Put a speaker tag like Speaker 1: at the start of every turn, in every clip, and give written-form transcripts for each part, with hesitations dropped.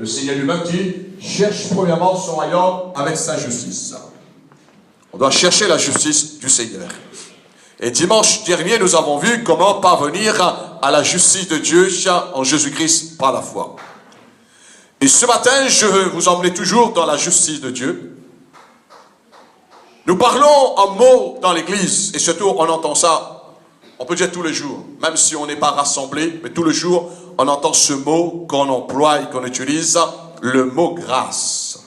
Speaker 1: Seigneur lui-même dit, cherche premièrement son royaume avec sa justice. On doit chercher la justice du Seigneur. Et dimanche dernier, nous avons vu comment parvenir à la justice de Dieu en Jésus-Christ par la foi. Et ce matin, je veux vous emmener toujours dans la justice de Dieu. Nous parlons en mots dans l'église, et surtout on entend ça, on peut dire tous les jours, même si on n'est pas rassemblés, mais tous les jours, on entend ce mot qu'on emploie et qu'on utilise, le mot grâce.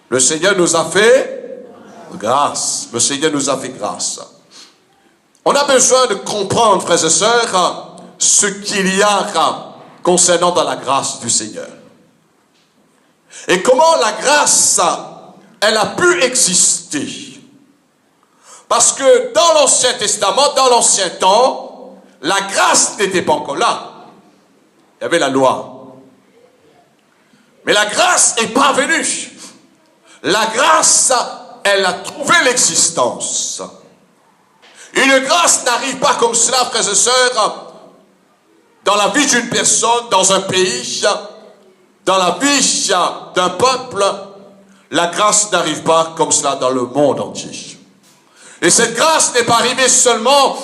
Speaker 1: Le Seigneur nous a fait grâce. Le Seigneur nous a fait grâce. On a besoin de comprendre, frères et sœurs, ce qu'il y a concernant dans la grâce du Seigneur. Et comment la grâce, elle a pu exister. Parce que dans l'Ancien Testament, dans l'Ancien temps, la grâce n'était pas encore là. Il y avait la loi. Mais la grâce est parvenue. La grâce, elle a trouvé l'existence. Une grâce n'arrive pas comme cela, frères et sœurs, dans la vie d'une personne, dans un pays, dans la vie d'un peuple. La grâce n'arrive pas comme cela dans le monde entier. Et cette grâce n'est pas arrivée seulement,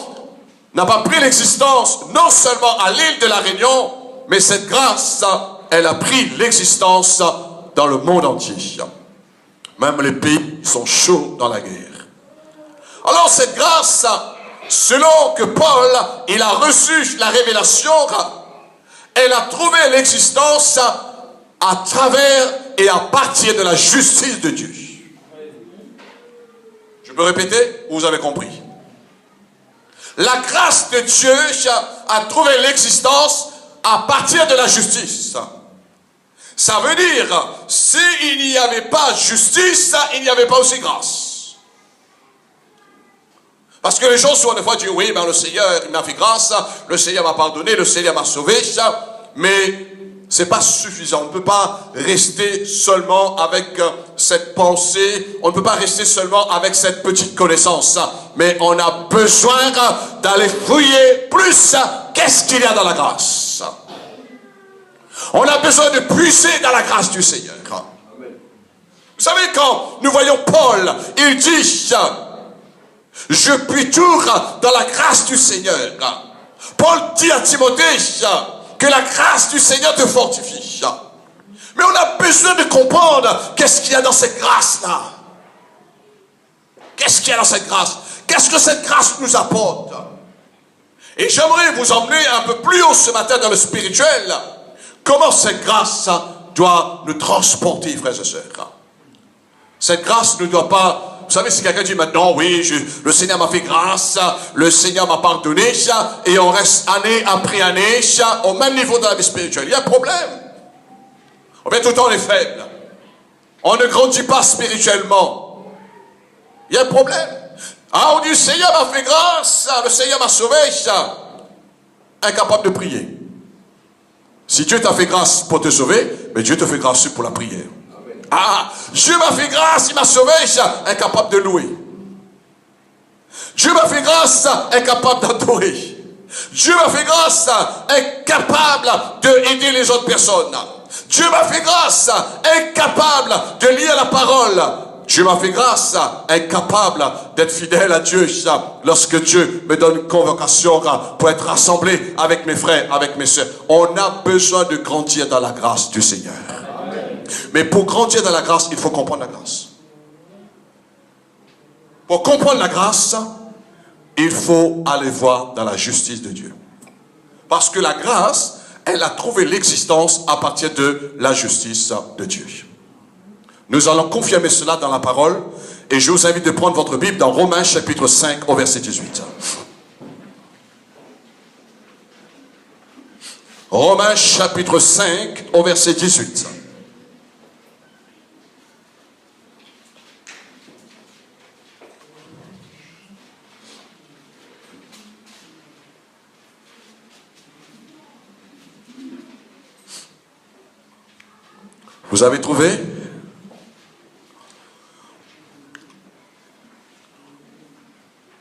Speaker 1: n'a pas pris l'existence, non seulement à l'île de la Réunion, mais cette grâce, elle a pris l'existence dans le monde entier. Même les pays sont chauds dans la guerre. Alors cette grâce, selon que Paul, il a reçu la révélation, elle a trouvé l'existence à travers et à partir de la justice de Dieu. Je peux répéter? Vous avez compris. La grâce de Dieu a trouvé l'existence à partir de la justice. Ça veut dire, s'il n'y avait pas justice, il n'y avait pas aussi grâce. Parce que les gens souvent des fois disent, oui, ben le Seigneur il m'a fait grâce, le Seigneur m'a pardonné, le Seigneur m'a sauvé, mais c'est pas suffisant. On ne peut pas rester seulement avec cette pensée, on ne peut pas rester seulement avec cette petite connaissance, mais on a besoin d'aller fouiller plus qu'est-ce qu'il y a dans la grâce. On a besoin de puiser dans la grâce du Seigneur. Vous savez, quand nous voyons Paul, il dit, je puis tout dans la grâce du Seigneur. Paul dit à Timothée que la grâce du Seigneur te fortifie. Mais on a besoin de comprendre qu'est-ce qu'il y a dans cette grâce-là. Qu'est-ce qu'il y a dans cette grâce? Qu'est-ce que cette grâce nous apporte? Et j'aimerais vous emmener un peu plus haut ce matin dans le spirituel. Comment cette grâce doit nous transporter, frères et sœurs. Cette grâce ne doit pas... Vous savez, si quelqu'un dit maintenant, oui, le Seigneur m'a fait grâce, le Seigneur m'a pardonné, et on reste année après année, au même niveau de la vie spirituelle, il y a un problème. On vient tout le temps, on est faible. On ne grandit pas spirituellement. Il y a un problème. Ah, on dit, le Seigneur m'a fait grâce, le Seigneur m'a sauvé, incapable de prier. Si Dieu t'a fait grâce pour te sauver, mais Dieu te fait grâce pour la prière. Ah, Dieu m'a fait grâce, il m'a sauvé, incapable de louer. Dieu m'a fait grâce, incapable d'adorer. Dieu m'a fait grâce, incapable d'aider les autres personnes. Dieu m'a fait grâce, incapable de lire la parole. Dieu m'a fait grâce, incapable d'être fidèle à Dieu lorsque Dieu me donne une convocation pour être rassemblé avec mes frères, avec mes soeurs. On a besoin de grandir dans la grâce du Seigneur. Mais pour grandir dans la grâce, il faut comprendre la grâce. Pour comprendre la grâce, il faut aller voir dans la justice de Dieu. Parce que la grâce, elle a trouvé l'existence à partir de la justice de Dieu. Nous allons confirmer cela dans la parole. Et je vous invite de prendre votre Bible dans Romains chapitre 5 au verset 18. Romains chapitre 5 au verset 18. Vous avez trouvé?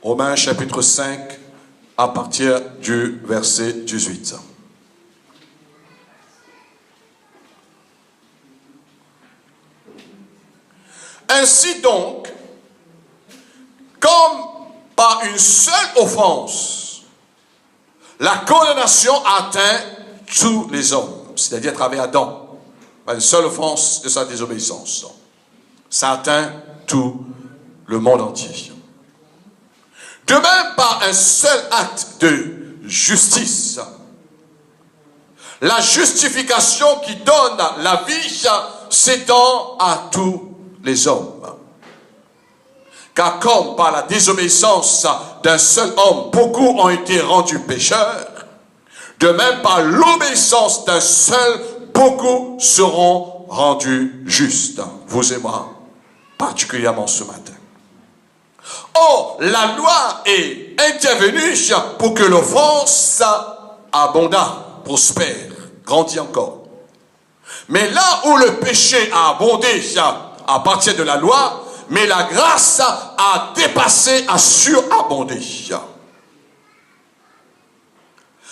Speaker 1: Romains chapitre 5 à partir du verset 18. Ainsi donc, comme par une seule offense, la condamnation atteint tous les hommes, c'est-à-dire à travers Adam, par une seule offense de sa désobéissance. Ça atteint tout le monde entier. De même, par un seul acte de justice, la justification qui donne la vie s'étend à tous les hommes. Car comme par la désobéissance d'un seul homme, beaucoup ont été rendus pécheurs, de même par l'obéissance d'un seul, beaucoup seront rendus justes. Vous et moi, particulièrement ce matin. Or, la loi est intervenue pour que l'offense abondât, prospère, grandit encore. Mais là où le péché a abondé à partir de la loi, mais la grâce a dépassé, a surabondé.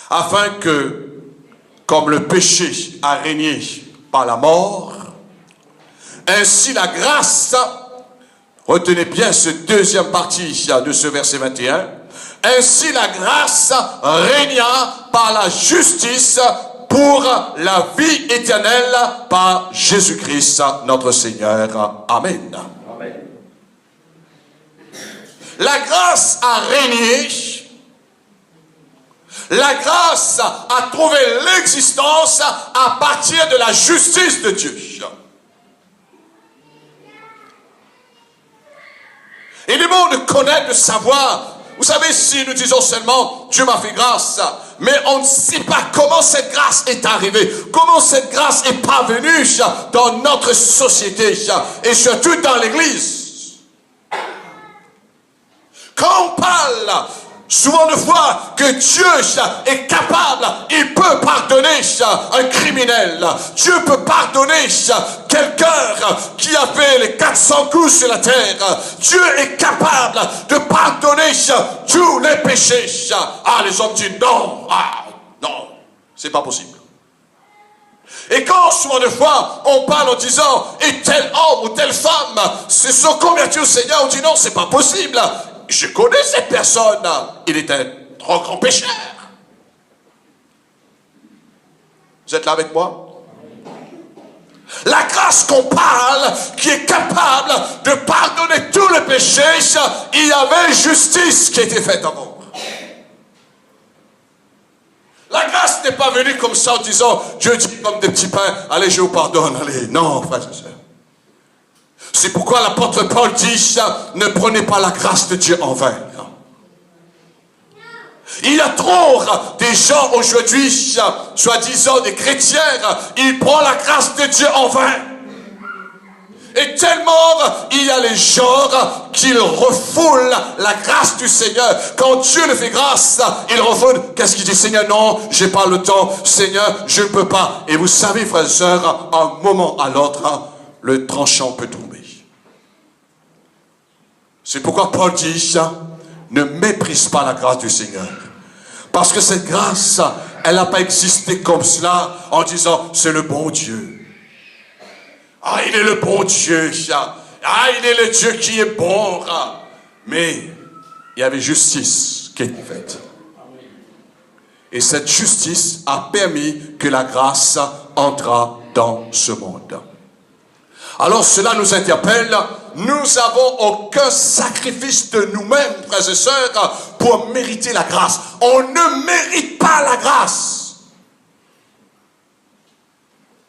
Speaker 1: Afin que, comme le péché a régné par la mort, ainsi la grâce, retenez bien cette deuxième partie de ce verset 21, ainsi la grâce régna par la justice pour la vie éternelle par Jésus-Christ notre Seigneur. Amen. La grâce a régné, la grâce a trouvé l'existence à partir de la justice de Dieu. Il est bon de connaître, de savoir. Vous savez, si nous disons seulement Dieu m'a fait grâce, mais on ne sait pas comment cette grâce est arrivée, comment cette grâce est parvenue dans notre société et surtout dans l'Église. Quand on parle souvent de fois que Dieu est capable, il peut pardonner un criminel. Dieu peut pardonner quelqu'un qui a fait les 400 coups sur la terre. Dieu est capable de pardonner tous les péchés. Ah, les hommes disent non, non, c'est pas possible. Et quand souvent de fois on parle en disant et tel homme ou telle femme se sont convertis au Seigneur, on dit non, c'est pas possible. Je connais cette personne, il est un trop grand pécheur. Vous êtes là avec moi? La grâce qu'on parle, qui est capable de pardonner tous les péchés, il y avait justice qui était faite avant. La grâce n'est pas venue comme ça en disant, Dieu dit comme des petits pains, allez je vous pardonne, allez. Non, frères et sœurs. C'est pourquoi l'apôtre Paul dit, ne prenez pas la grâce de Dieu en vain. Il y a trop des gens aujourd'hui, soi-disant des chrétiens, ils prennent la grâce de Dieu en vain. Et tellement il y a les gens qui refoulent la grâce du Seigneur. Quand Dieu le fait grâce, ils refoulent. Qu'est-ce qu'il dit? Seigneur, non, j'ai pas le temps. Seigneur, je ne peux pas. Et vous savez, frères et sœurs, un moment à l'autre, le tranchant peut tomber. C'est pourquoi Paul dit, ne méprise pas la grâce du Seigneur. Parce que cette grâce, elle n'a pas existé comme cela, en disant, c'est le bon Dieu. Ah, il est le bon Dieu. Ah, il est le Dieu qui est bon. Mais, il y avait justice qui était faite. Et cette justice a permis que la grâce entra dans ce monde. Alors cela nous interpelle, nous n'avons aucun sacrifice de nous-mêmes, frères et sœurs, pour mériter la grâce. On ne mérite pas la grâce.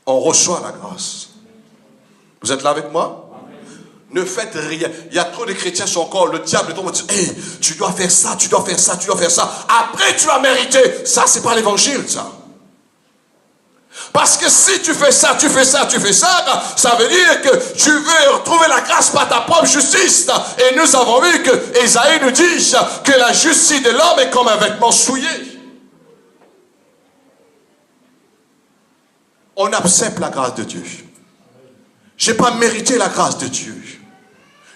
Speaker 1: On reçoit la grâce. Vous êtes là avec moi? Ne faites rien. Il y a trop de chrétiens qui sont encore, le diable tombe et dit, hey, tu dois faire ça, tu dois faire ça, tu dois faire ça. Après tu vas mériter. Ça, c'est pas l'évangile, ça. Parce que si tu fais ça, tu fais ça, tu fais ça, ça veut dire que tu veux retrouver la grâce par ta propre justice. Et nous avons vu que Ésaïe nous dit que la justice de l'homme est comme un vêtement souillé. On accepte la grâce de Dieu. Je n'ai pas mérité la grâce de Dieu.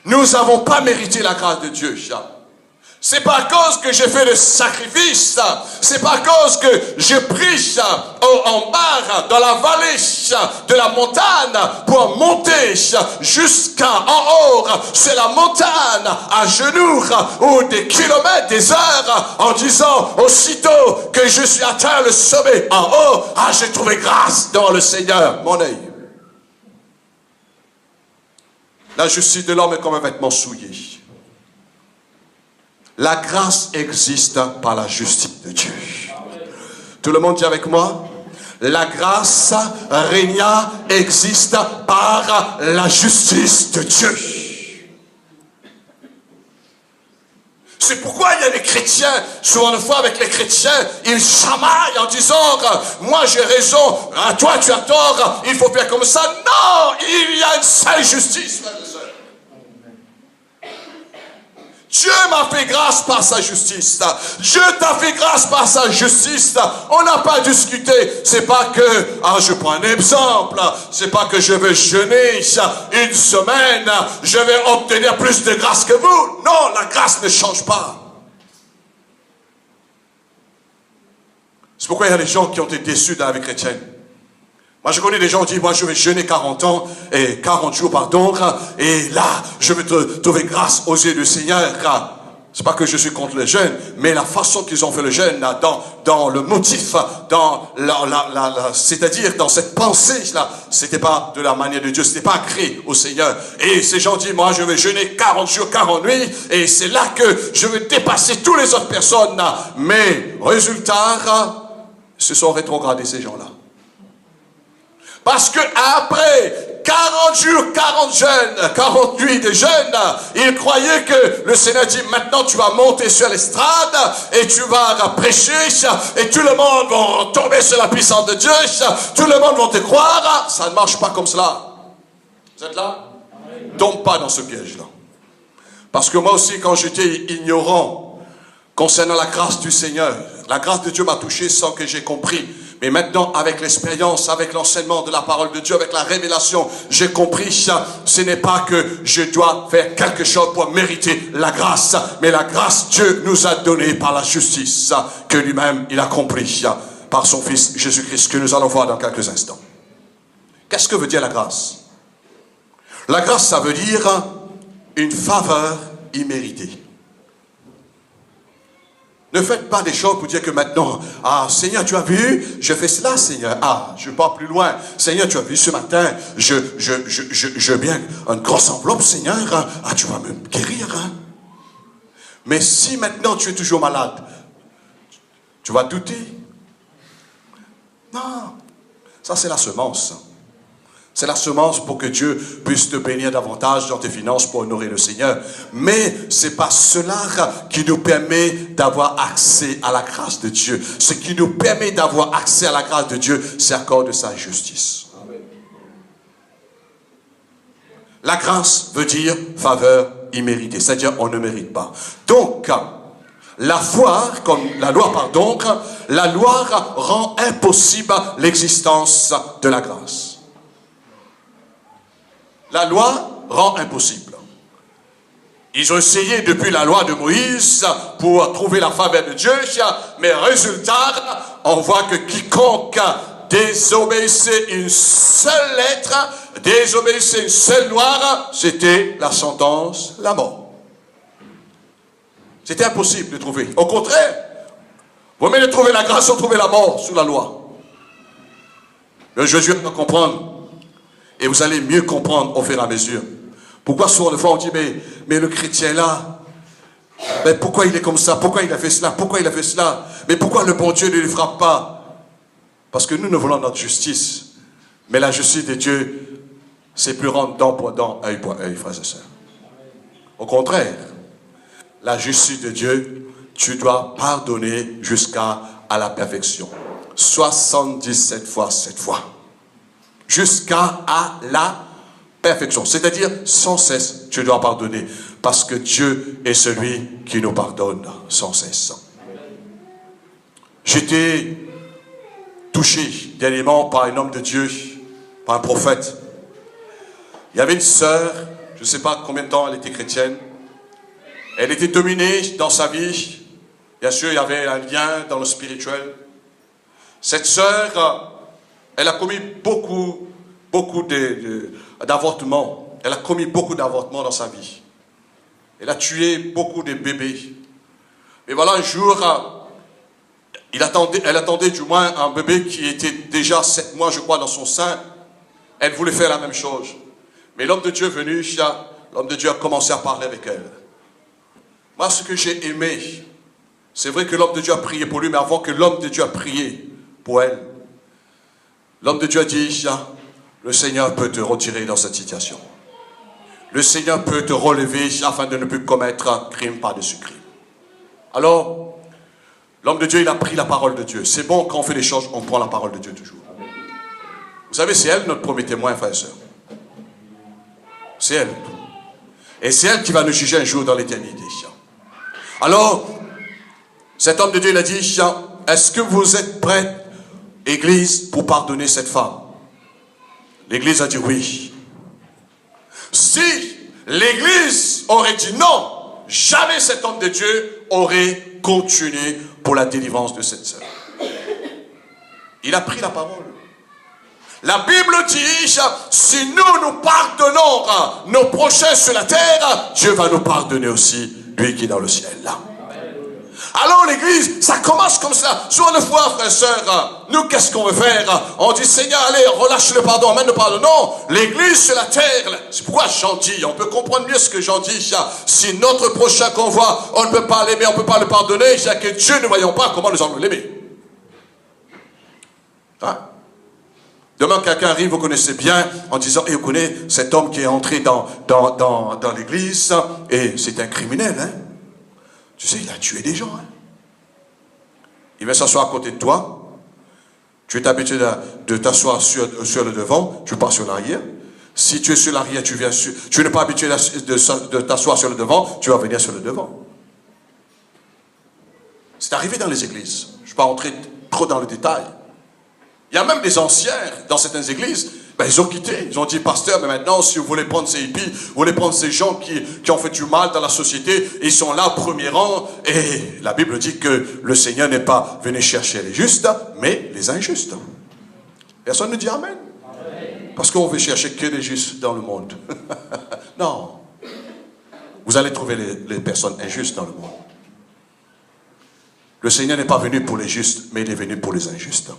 Speaker 1: Nous n'avons pas mérité la grâce de Dieu. C'est pas à cause que j'ai fait le sacrifice, c'est pas à cause que je prie en bas, dans la vallée de la montagne, pour monter jusqu'en haut, c'est la montagne, à genoux, ou des kilomètres, des heures, en disant, aussitôt que je suis atteint le sommet en haut, j'ai trouvé grâce dans le Seigneur, mon œil. La justice de l'homme est comme un vêtement souillé. La grâce existe par la justice de Dieu. Tout le monde dit avec moi? La grâce régna existe par la justice de Dieu. C'est pourquoi il y a des chrétiens, souvent une fois avec les chrétiens, ils chamaillent en disant, moi j'ai raison, toi tu as tort, il faut faire comme ça. Non, il y a une seule justice, frères et sœurs. Dieu m'a fait grâce par sa justice. Dieu t'a fait grâce par sa justice. On n'a pas discuté. C'est pas que, je prends un exemple, c'est pas que je vais jeûner une semaine, je vais obtenir plus de grâce que vous. Non, la grâce ne change pas. C'est pourquoi il y a des gens qui ont été déçus dans la vie chrétienne. Moi, je connais des gens qui disent, moi, je vais jeûner 40 ans, et 40 jours, pardon, et là, je vais trouver grâce aux yeux du Seigneur. C'est pas que je suis contre le jeûne, mais la façon qu'ils ont fait le jeûne, dans le motif, c'est-à-dire dans cette pensée-là, c'était pas de la manière de Dieu, c'était pas créé au Seigneur. Et ces gens disent, moi, je vais jeûner 40 jours, 40 nuits, et c'est là que je vais dépasser toutes les autres personnes. Mais, résultat, se sont rétrogradés ces gens-là. Parce que après 40 jours, 40 jeûnes, 40 nuits de jeûne, ils croyaient que le Seigneur dit, maintenant tu vas monter sur l'estrade et tu vas prêcher et tout le monde va tomber sur la puissance de Dieu, tout le monde va te croire. Ça ne marche pas comme cela. Vous êtes là? Ne tombe pas dans ce piège-là. Parce que moi aussi, quand j'étais ignorant concernant la grâce du Seigneur, la grâce de Dieu m'a touché sans que j'ai compris. Mais maintenant, avec l'expérience, avec l'enseignement de la parole de Dieu, avec la révélation, j'ai compris, ce n'est pas que je dois faire quelque chose pour mériter la grâce, mais la grâce, Dieu nous a donné par la justice que lui-même, il a compris par son Fils Jésus-Christ, que nous allons voir dans quelques instants. Qu'est-ce que veut dire la grâce? La grâce, ça veut dire une faveur imméritée. Ne faites pas des choses pour dire que maintenant, Seigneur, tu as vu, je fais cela, Seigneur. Je pars plus loin. Seigneur, tu as vu ce matin, je viens une grosse enveloppe, Seigneur. Tu vas me guérir. Mais si maintenant tu es toujours malade, tu vas douter. Non, ça c'est la semence. C'est la semence pour que Dieu puisse te bénir davantage dans tes finances pour honorer le Seigneur. Mais c'est pas cela qui nous permet d'avoir accès à la grâce de Dieu. Ce qui nous permet d'avoir accès à la grâce de Dieu, c'est à cause de sa justice. Amen. La grâce veut dire faveur imméritée, c'est-à-dire on ne mérite pas. Donc, la loi rend impossible l'existence de la grâce. La loi rend impossible. Ils ont essayé depuis la loi de Moïse pour trouver la faveur de Dieu, mais résultat, on voit que quiconque désobéissait une seule lettre, désobéissait une seule loi, c'était la sentence, la mort. C'était impossible de trouver. Au contraire, vous venez de trouver la grâce ou trouver la mort sous la loi. Le Jésus va comprendre. Et vous allez mieux comprendre au fur et à mesure. Pourquoi souvent de fois on dit, mais le chrétien là, mais pourquoi il est comme ça? Pourquoi il a fait cela? Pourquoi il a fait cela? Mais pourquoi le bon Dieu ne le frappe pas? Parce que nous voulons notre justice. Mais la justice de Dieu, c'est plus rendre dent pour dent, œil pour œil, frères et sœurs. Au contraire, la justice de Dieu, tu dois pardonner jusqu'à la perfection. 77 fois 7 fois. Jusqu'à la perfection. C'est-à-dire, sans cesse, tu dois pardonner. Parce que Dieu est celui qui nous pardonne sans cesse. J'étais touché dernièrement par un homme de Dieu, par un prophète. Il y avait une sœur, je ne sais pas combien de temps elle était chrétienne. Elle était dominée dans sa vie. Bien sûr, il y avait un lien dans le spirituel. Cette sœur, elle a commis beaucoup d'avortements. Elle a commis beaucoup d'avortements dans sa vie. Elle a tué beaucoup de bébés. Mais voilà, un jour, elle attendait du moins un bébé qui était déjà 7 mois, je crois, dans son sein. Elle voulait faire la même chose. Mais l'homme de Dieu est venu, l'homme de Dieu a commencé à parler avec elle. Moi, ce que j'ai aimé, c'est vrai que l'homme de Dieu a prié pour lui, mais avant que l'homme de Dieu a prié pour elle, l'homme de Dieu a dit, le Seigneur peut te retirer dans cette situation. Le Seigneur peut te relever afin de ne plus commettre un crime par-dessus crime. Alors, l'homme de Dieu, il a pris la parole de Dieu. C'est bon, quand on fait les choses, on prend la parole de Dieu toujours. Vous savez, c'est elle notre premier témoin, frères et sœurs. C'est elle. Et c'est elle qui va nous juger un jour dans l'éternité. Alors, cet homme de Dieu, il a dit, est-ce que vous êtes prêts, Église, pour pardonner cette femme? L'Église a dit oui. Si l'Église aurait dit non, jamais cet homme de Dieu aurait continué pour la délivrance de cette sœur. Il a pris la parole. La Bible dit, si nous pardonnons nos prochains sur la terre, Dieu va nous pardonner aussi, lui qui est dans le ciel. Alors l'église, ça commence comme ça. Sur le foi, frères et sœurs, nous qu'est-ce qu'on veut faire? On dit, Seigneur, allez, relâche le pardon, amène le pardon. Non, l'église sur la terre, c'est pourquoi Jean dit, on peut comprendre mieux ce que Jean dit. Si notre prochain qu'on voit, on ne peut pas l'aimer, on ne peut pas le pardonner, c'est que Dieu ne voyons pas comment nous allons l'aimer. Demain, quelqu'un arrive, vous connaissez bien, en disant, vous connaissez cet homme qui est entré dans l'église, et c'est un criminel, hein. Tu sais, il a tué des gens, hein. Il va s'asseoir à côté de toi. Tu es habitué de t'asseoir sur le devant, tu pars sur l'arrière. Si tu es sur l'arrière, tu n'es pas habitué de t'asseoir sur le devant, tu vas venir sur le devant. C'est arrivé dans les églises. Je ne vais pas rentrer trop dans le détail. Il y a même des anciens dans certaines églises, ils ont quitté. Ils ont dit, pasteur, mais maintenant, si vous voulez prendre ces hippies, vous voulez prendre ces gens qui ont fait du mal dans la société, ils sont là au premier rang. Et la Bible dit que le Seigneur n'est pas venu chercher les justes, mais les injustes. Personne ne dit amen. Parce qu'on veut chercher que les justes dans le monde. Non. Vous allez trouver les personnes injustes dans le monde. Le Seigneur n'est pas venu pour les justes, mais il est venu pour les injustes.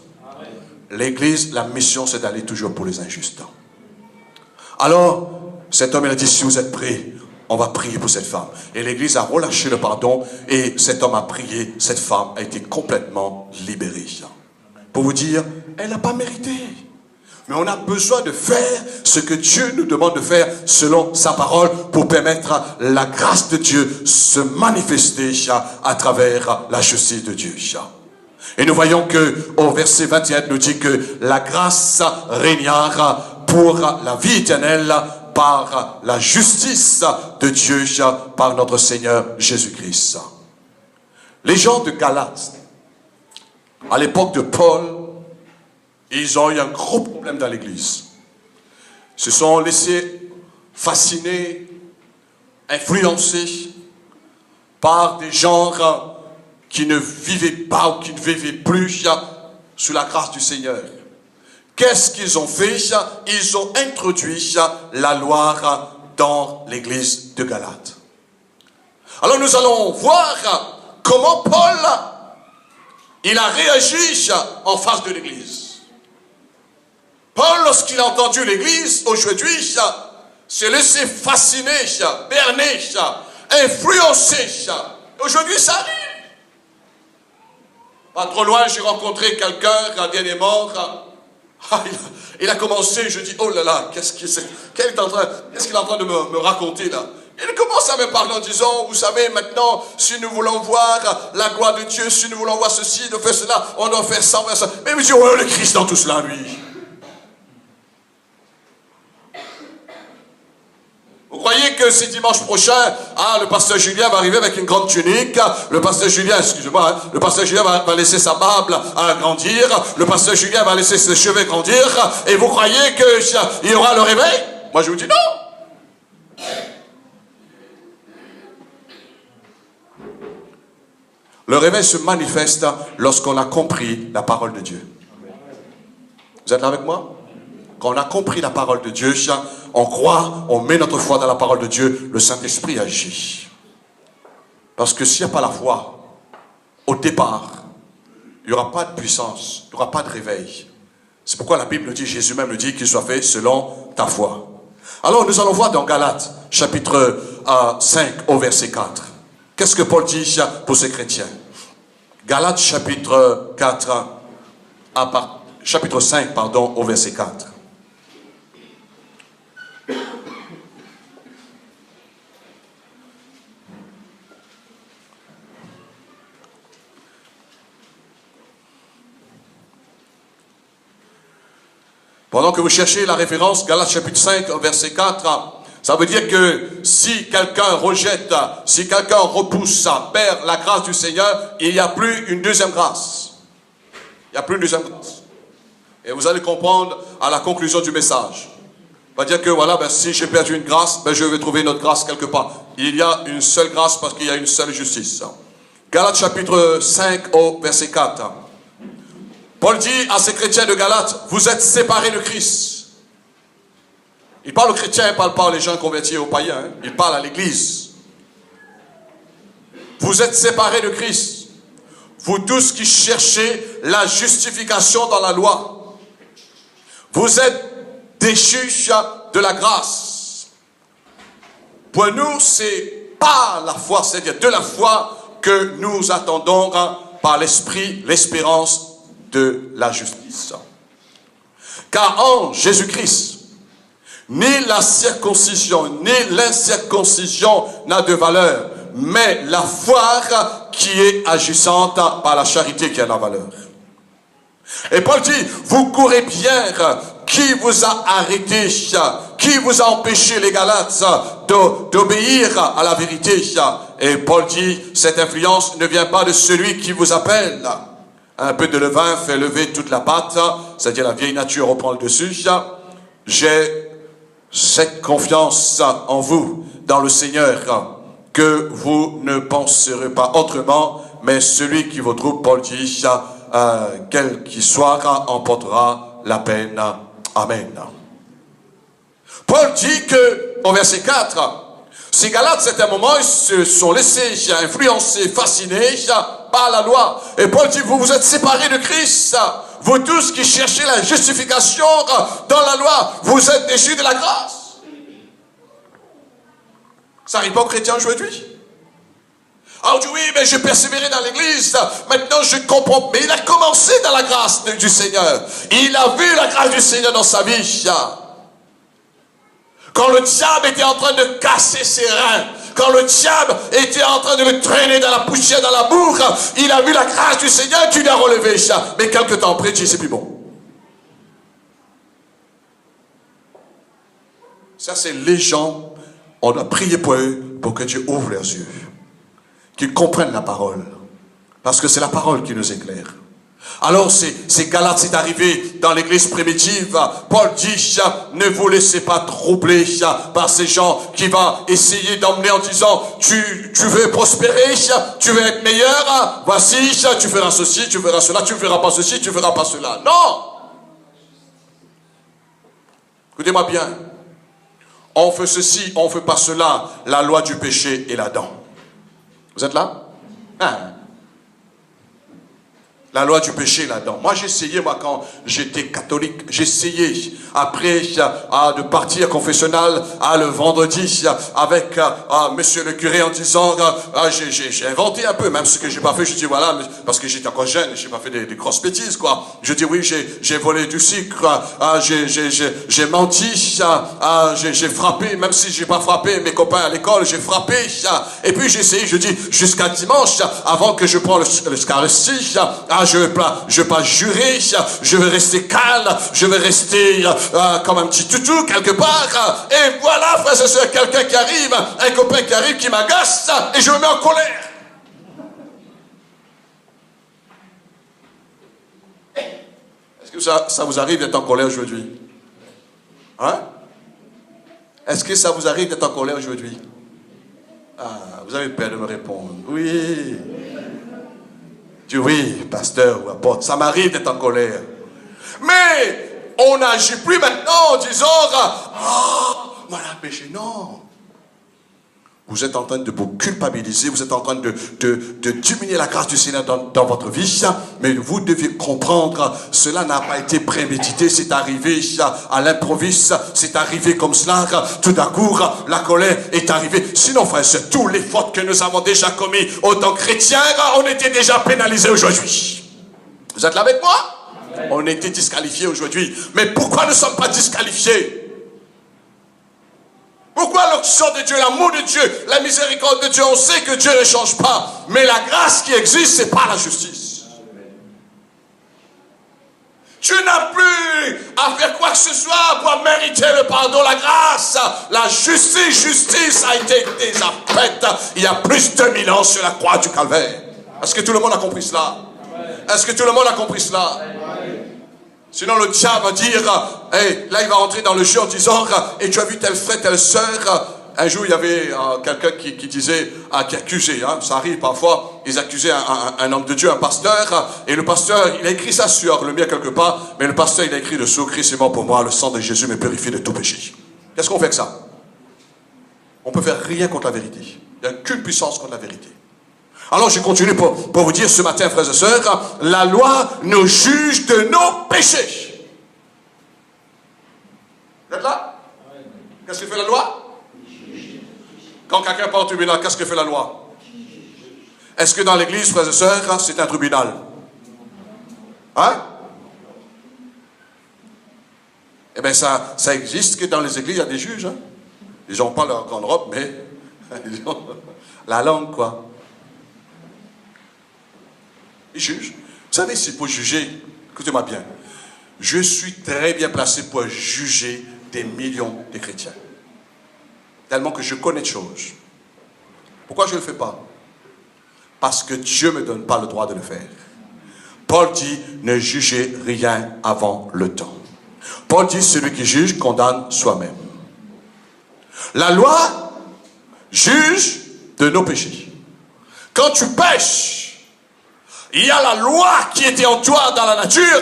Speaker 1: L'église, la mission, c'est d'aller toujours pour les injustes. Alors, cet homme, il a dit, si vous êtes prêts, on va prier pour cette femme. Et l'église a relâché le pardon, et cet homme a prié, cette femme a été complètement libérée. Pour vous dire, elle n'a pas mérité. Mais on a besoin de faire ce que Dieu nous demande de faire selon sa parole pour permettre à la grâce de Dieu se manifester à travers la justice de Dieu. Et nous voyons que au verset 21 nous dit que la grâce régnera pour la vie éternelle par la justice de Dieu, par notre Seigneur Jésus-Christ. Les gens de Galate, à l'époque de Paul, ils ont eu un gros problème dans l'église. Ils se sont laissés fasciner, influencer par des gens qui ne vivaient pas ou qui ne vivaient plus sous la grâce du Seigneur. Qu'est-ce qu'ils ont fait? Ils ont introduit la loi dans l'église de Galate. Alors nous allons voir comment Paul, il a réagi en face de l'église. Paul, lorsqu'il a entendu l'église aujourd'hui, s'est laissé fasciner, berner, influencer. Aujourd'hui, ça arrive. Pas trop loin, j'ai rencontré quelqu'un dernièrement. Il a commencé, je dis, oh là là, qu'est-ce qu'il est en train de me raconter là? Il commence à me parler en disant, vous savez, maintenant, si nous voulons voir la gloire de Dieu, si nous voulons voir ceci, de faire cela, on doit faire ça, on doit faire ça. Mais il me dit, oh, le Christ dans tout cela, lui. Vous croyez que c'est dimanche prochain, le pasteur Julien va arriver avec une grande tunique, le pasteur Julien, excusez-moi, le pasteur Julien va laisser sa barbe grandir, le pasteur Julien va laisser ses cheveux grandir, et vous croyez qu'il y aura le réveil? Moi je vous dis non. Le réveil se manifeste lorsqu'on a compris la parole de Dieu. Vous êtes là avec moi? Quand on a compris la parole de Dieu, on croit, on met notre foi dans la parole de Dieu, le Saint-Esprit agit. Parce que s'il n'y a pas la foi, au départ, il n'y aura pas de puissance, il n'y aura pas de réveil. C'est pourquoi la Bible dit, Jésus même le dit, qu'il soit fait selon ta foi. Alors nous allons voir dans Galates, chapitre 5, au verset 4. Qu'est-ce que Paul dit pour ces chrétiens? Galates, chapitre 4, chapitre 5, pardon, au verset 4. Pendant que vous cherchez la référence, Galates chapitre 5, verset 4, ça veut dire que si quelqu'un rejette, si quelqu'un repousse, perd la grâce du Seigneur, il n'y a plus une deuxième grâce. Il n'y a plus une deuxième grâce. Et vous allez comprendre à la conclusion du message. On va dire que voilà, si j'ai perdu une grâce, je vais trouver une autre grâce quelque part. Il y a une seule grâce parce qu'il y a une seule justice. Galates chapitre 5 au verset 4. Paul dit à ces chrétiens de Galates, vous êtes séparés de Christ. Il parle aux chrétiens, il ne parle pas aux gens convertis aux païens. Hein. Il parle à l'église. Vous êtes séparés de Christ. Vous tous qui cherchez la justification dans la loi. Vous êtes déchus de la grâce. Pour nous, c'est pas la foi, c'est-à-dire de la foi que nous attendons par l'Esprit, l'espérance de la justice. Car en Jésus-Christ, ni la circoncision, ni l'incirconcision n'a de valeur, mais la foi qui est agissante par la charité qui a la valeur. Et Paul dit, vous courez bien, qui vous a arrêté, qui vous a empêché les Galates d'obéir à la vérité. Et Paul dit, cette influence ne vient pas de celui qui vous appelle. Un peu de levain fait lever toute la pâte, c'est-à-dire la vieille nature reprend le dessus. J'ai cette confiance en vous, dans le Seigneur, que vous ne penserez pas autrement, mais celui qui vous trouve, Paul dit, quel qu'il soit, emportera la peine. Amen. Paul dit que, au verset 4, ces Galates, c'est un moment, ils se sont laissés influencer, fascinés par la loi. Et Paul dit, vous vous êtes séparés de Christ. Vous tous qui cherchez la justification dans la loi, vous êtes déchus de la grâce. Ça n'arrive pas aux chrétiens aujourd'hui. Alors oui, mais je persévérais dans l'église, maintenant je comprends. Mais il a commencé dans la grâce du Seigneur. Il a vu la grâce du Seigneur dans sa vie. Quand le diable était en train de casser ses reins, quand le diable était en train de le traîner dans la poussière, dans la boue, il a vu la grâce du Seigneur qui l'a relevé. Mais quelques temps après, il dit, c'est plus bon. Ça, c'est les gens, on doit prier pour eux, pour que Dieu ouvre leurs yeux. Qu'ils comprennent la parole. Parce que c'est la parole qui nous éclaire. Alors, ces Galates, c'est arrivé dans l'église primitive. Paul dit, ne vous laissez pas troubler par ces gens qui vont essayer d'emmener en disant, tu veux prospérer, tu veux être meilleur, voici, tu feras ceci, tu feras cela, tu ne feras pas ceci, tu ne feras pas cela. Non! Écoutez-moi bien. On fait ceci, on ne fait pas cela, la loi du péché est là-dedans. Vous êtes là? Hein? La loi du péché là-dedans. Moi, j'ai essayé, quand j'étais catholique, j'ai essayé, après, de partir confessionnal, le vendredi, avec monsieur le curé, en disant, j'ai inventé un peu, même ce que j'ai pas fait, je dis, voilà, parce que j'étais encore jeune, j'ai pas fait des grosses bêtises, quoi. Je dis, oui, j'ai volé du sucre, j'ai menti, j'ai frappé, même si j'ai pas frappé mes copains à l'école, j'ai frappé, et puis j'ai essayé, je dis, jusqu'à dimanche, avant que je prenne l'Eucharistie, je vais pas jurer, je vais rester calme, je vais rester comme un petit toutou quelque part. Et voilà, frère et soeur, quelqu'un qui arrive, un copain qui arrive, qui m'agace, et je me mets en colère. Est-ce que ça vous arrive d'être en colère aujourd'hui? Hein? Est-ce que ça vous arrive d'être en colère aujourd'hui? Ah, vous avez peur de me répondre. Oui. Dis oui, pasteur ou apôtre, ça m'arrive d'être en colère. Mais on n'agit plus maintenant en disant, moi la péché, non. Vous êtes en train de vous culpabiliser, vous êtes en train de diminuer la grâce du Seigneur dans votre vie, mais vous devez comprendre, cela n'a pas été prémédité, c'est arrivé à l'improviste, c'est arrivé comme cela, tout d'un coup, la colère est arrivée. Sinon, frère, c'est tous les fautes que nous avons déjà commis autant que chrétiens, on était déjà pénalisés aujourd'hui. Vous êtes là avec moi? On était disqualifiés aujourd'hui. Mais pourquoi ne sommes pas disqualifiés? Pourquoi l'onction de Dieu, l'amour de Dieu, la miséricorde de Dieu, on sait que Dieu ne change pas. Mais la grâce qui existe, c'est pas la justice. Tu n'as plus à faire quoi que ce soit pour mériter le pardon, la grâce. La justice a été déjà faite il y a plus de 2000 ans sur la croix du Calvaire. Est-ce que tout le monde a compris cela? Est-ce que tout le monde a compris cela? Sinon le diable va dire, hey, là il va rentrer dans le jeu en disant, et tu as vu tel frère, telle sœur. Un jour il y avait quelqu'un qui disait, qui accusait, ça arrive parfois, ils accusaient un homme de Dieu, un pasteur, et le pasteur, il a écrit ça sur le mien quelque part, mais le pasteur il a écrit dessous, Christ est mort pour moi, le sang de Jésus me purifie de tout péché. Qu'est-ce qu'on fait avec ça? On peut faire rien contre la vérité. Il n'y a qu'une puissance contre la vérité. Alors je continue pour vous dire ce matin, frères et sœurs, la loi nous juge de nos péchés. Vous êtes là? Qu'est-ce que fait la loi? Quand quelqu'un part au tribunal, qu'est-ce que fait la loi? Est-ce que dans l'église, frères et sœurs, c'est un tribunal? Hein? Eh bien, ça existe que dans les églises, il y a des juges. Hein? Ils n'ont pas leur grande robe, mais ils ont la langue, quoi. Ils jugent. Vous savez, c'est pour juger. Écoutez-moi bien. Je suis très bien placé pour juger des millions de chrétiens. Tellement que je connais de choses. Pourquoi je ne le fais pas? Parce que Dieu ne me donne pas le droit de le faire. Paul dit, ne jugez rien avant le temps. Paul dit, celui qui juge condamne soi-même. La loi juge de nos péchés. Quand tu pêches, il y a la loi qui était en toi dans la nature.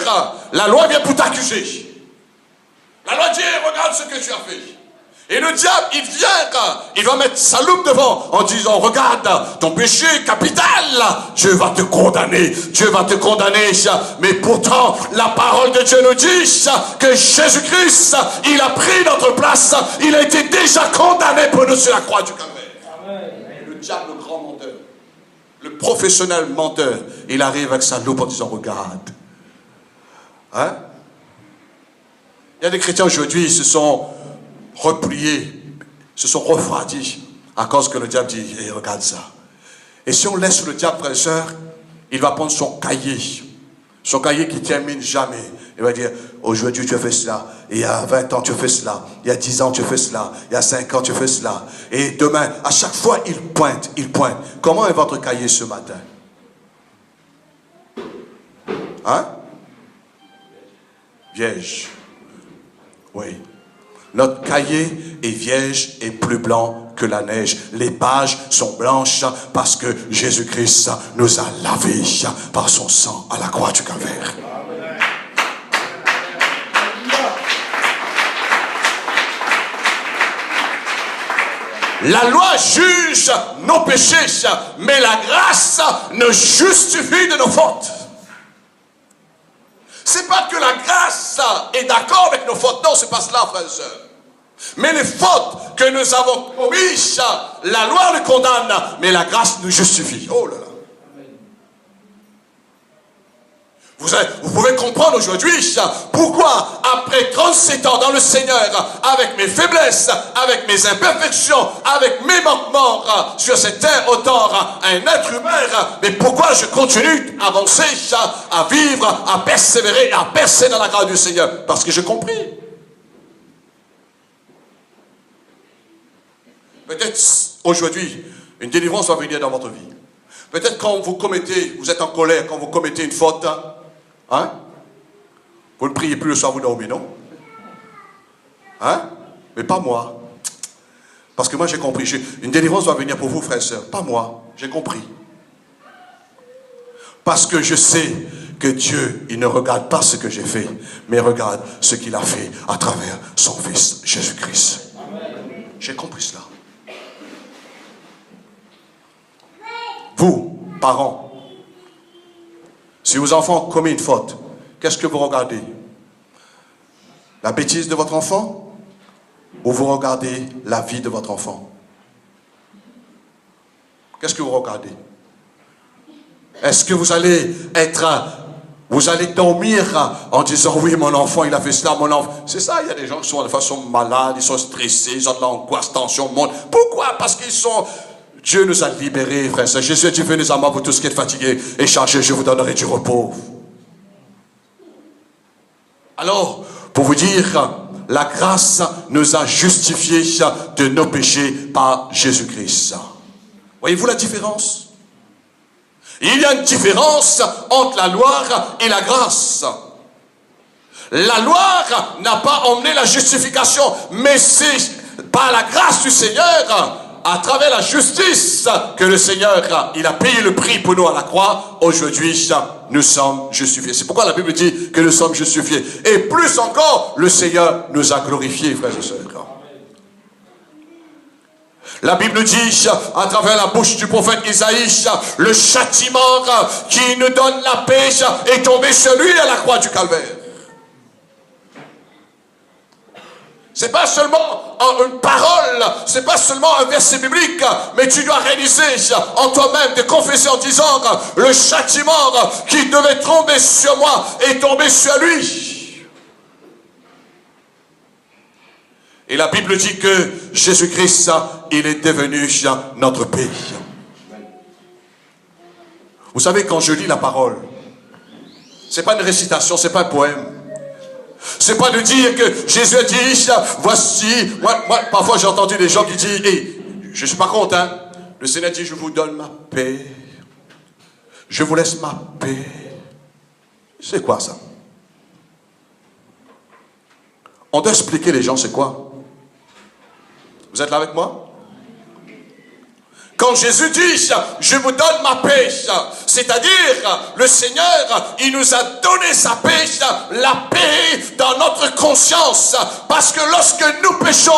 Speaker 1: La loi vient pour t'accuser. La loi dit, regarde ce que tu as fait. Et le diable, il vient, il va mettre sa loupe devant en disant, regarde, ton péché capital, Dieu va te condamner. Dieu va te condamner. Mais pourtant, la parole de Dieu nous dit que Jésus-Christ, il a pris notre place. Il a été déjà condamné pour nous sur la croix du Calvaire. Le diable, le grand menteur. Le professionnel menteur, il arrive avec sa loupe en disant, regarde. Hein? Il y a des chrétiens aujourd'hui, ils se sont repliés, se sont refroidis à cause que le diable dit, hey, regarde ça. Et si on laisse le diable, frères et sœurs, il va prendre son cahier qui ne termine jamais. Il va dire, aujourd'hui tu as fait cela, il y a 20 ans tu as fait cela, il y a 10 ans tu as fait cela, il y a 5 ans tu as fait cela. Et demain, à chaque fois, il pointe. Comment est votre cahier ce matin? Hein? Vierge. Oui. Notre cahier est vierge et plus blanc que la neige. Les pages sont blanches parce que Jésus-Christ nous a lavés par son sang à la croix du Calvaire. La loi juge nos péchés, mais la grâce nous justifie de nos fautes. C'est pas que la grâce est d'accord avec nos fautes. Non, c'est pas cela, frères et sœurs. Mais les fautes que nous avons commises, la loi le condamne, mais la grâce nous justifie. Oh là là. Vous pouvez comprendre aujourd'hui pourquoi, après 37 ans dans le Seigneur, avec mes faiblesses, avec mes imperfections, avec mes manquements sur cette terre, autant un être humain, mais pourquoi je continue à avancer, à vivre, à persévérer, à percer dans la grâce du Seigneur? Parce que j'ai compris. Peut-être aujourd'hui, une délivrance va venir dans votre vie. Peut-être quand vous êtes en colère, quand vous commettez une faute, hein? Vous ne priez plus le soir, vous dormez, non? Hein? Mais pas moi. Parce que moi j'ai compris. Une délivrance va venir pour vous, frères et sœurs. Pas moi. J'ai compris. Parce que je sais que Dieu, il ne regarde pas ce que j'ai fait, mais regarde ce qu'il a fait à travers son Fils Jésus-Christ. J'ai compris cela. Vous, parents, si vos enfants ont commis une faute, qu'est-ce que vous regardez? La bêtise de votre enfant? Ou vous regardez la vie de votre enfant? Qu'est-ce que vous regardez? Est-ce que vous allez dormir en disant oui, mon enfant il a fait cela, mon enfant. C'est ça, il y a des gens qui sont de façon malade, ils sont stressés, ils ont de l'angoisse, tension, monde. Pourquoi? Parce qu'ils sont. Dieu nous a libérés, frères et sœurs. Jésus dit venez à moi, vous tous qui êtes fatigués et chargés, je vous donnerai du repos. Alors, pour vous dire, la grâce nous a justifiés de nos péchés par Jésus-Christ. Voyez-vous la différence? Il y a une différence entre la loi et la grâce. La loi n'a pas emmené la justification, mais c'est par la grâce du Seigneur, à travers la justice, que le Seigneur, il a payé le prix pour nous à la croix. Aujourd'hui, nous sommes justifiés. C'est pourquoi la Bible dit que nous sommes justifiés. Et plus encore, le Seigneur nous a glorifiés, frères et sœurs. La Bible dit, à travers la bouche du prophète Isaïe, le châtiment qui nous donne la paix est tombé sur lui à la croix du Calvaire. C'est pas seulement une parole, c'est pas seulement un verset biblique, mais tu dois réaliser en toi-même, de confesser en disant, le châtiment qui devait tomber sur moi est tombé sur lui. Et la Bible dit que Jésus-Christ, il est devenu notre paix. Vous savez, quand je lis la parole, c'est pas une récitation, c'est pas un poème. C'est pas de dire que Jésus a dit, voici, moi parfois j'ai entendu des gens qui disent, hey, je suis pas content. Le Seigneur dit, je vous donne ma paix. Je vous laisse ma paix. C'est quoi ça? On doit expliquer les gens c'est quoi. Vous êtes là avec moi? Quand Jésus dit, je vous donne ma paix, c'est-à-dire, le Seigneur, il nous a donné sa paix, la paix dans notre conscience. Parce que lorsque nous péchons,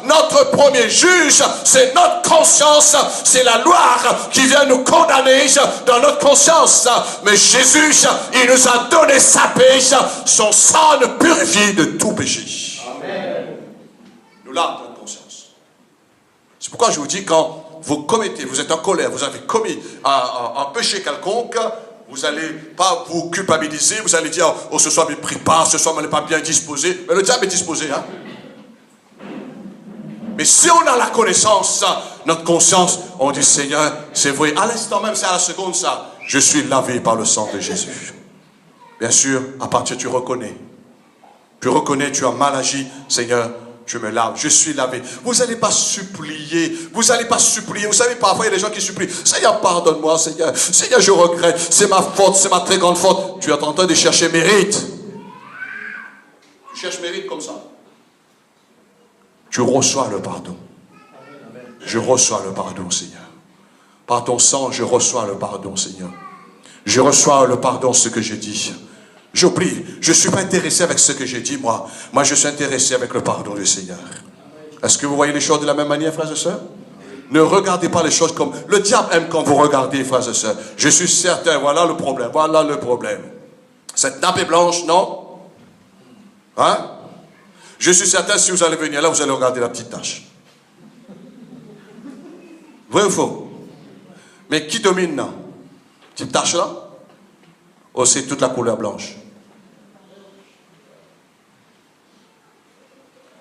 Speaker 1: notre premier juge, c'est notre conscience, c'est la loi qui vient nous condamner dans notre conscience. Mais Jésus, il nous a donné sa paix, son sang nous purifie de tout péché. Amen. Nous lave notre conscience. C'est pourquoi je vous dis, quand vous commettez, vous êtes en colère, vous avez commis un péché quelconque, vous n'allez pas vous culpabiliser, vous allez dire, oh ce soir ne me prie pas, ce soir on n'est pas bien disposé. Mais le diable est disposé, hein. Mais si on a la connaissance, notre conscience, on dit Seigneur, c'est vrai, à l'instant même, c'est à la seconde ça, je suis lavé par le sang de Jésus. Bien sûr, à partir tu reconnais, tu as mal agi, Seigneur, je me lave, je suis lavé. Vous n'allez pas supplier. Vous n'allez pas supplier. Vous savez, parfois, il y a des gens qui supplient. Seigneur, pardonne-moi, Seigneur. Seigneur, je regrette. C'est ma faute, c'est ma très grande faute. Tu es en train de chercher mérite. Tu cherches mérite comme ça. Tu reçois le pardon. Je reçois le pardon, Seigneur. Par ton sang, je reçois le pardon, Seigneur. Je reçois le pardon, ce que j'ai dit. J'oublie, je ne suis pas intéressé avec ce que j'ai dit, moi. Moi, je suis intéressé avec le pardon du Seigneur. Est-ce que vous voyez les choses de la même manière, frères et sœurs? Ne regardez pas les choses comme... Le diable aime quand vous regardez, frères et sœurs. Je suis certain, voilà le problème, voilà le problème. Cette nappe est blanche, non? Hein? Je suis certain, si vous allez venir là, vous allez regarder la petite tache. Vrai ou faux? Mais qui domine, là? Petite tache là? Oh, c'est toute la couleur blanche.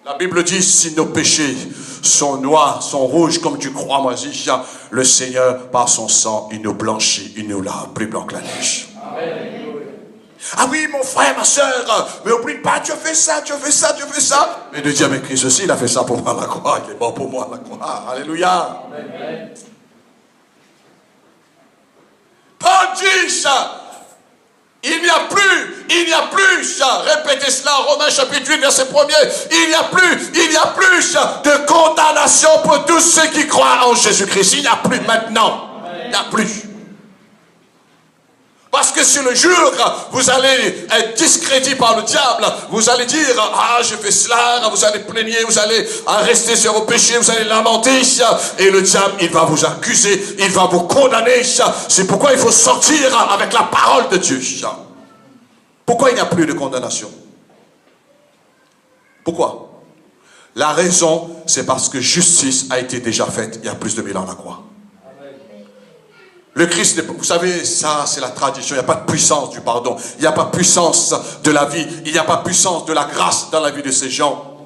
Speaker 1: La Bible dit, si nos péchés sont noirs, sont rouges comme du croix moisi, le Seigneur, par son sang, il nous blanchit, il nous lave plus blanc que la neige. Amen. Ah oui, mon frère, ma soeur, mais oublie pas, tu as fait ça, tu as fait ça, tu as fait ça. Mais de dire, mais Christ aussi, il a fait ça pour moi à la croix, il est mort pour moi à la croix. Alléluia. Amen. Paul dit, il n'y a plus, répétez cela en Romains chapitre 8, verset 1er, il n'y a plus de condamnation pour tous ceux qui croient en Jésus-Christ. Il n'y a plus maintenant. Il n'y a plus. Parce que sur le jour, vous allez être discrédit par le diable. Vous allez dire, ah, je fais cela. Vous allez plaigner, vous allez rester sur vos péchés, vous allez lamenter. Et le diable, il va vous accuser, il va vous condamner. C'est pourquoi il faut sortir avec la parole de Dieu. Pourquoi il n'y a plus de condamnation? Pourquoi? La raison, c'est parce que justice a été déjà faite il y a plus de 1000 ans à la croix. Le Christ, vous savez, ça c'est la tradition, il n'y a pas de puissance du pardon, il n'y a pas de puissance de la vie, il n'y a pas de puissance de la grâce dans la vie de ces gens.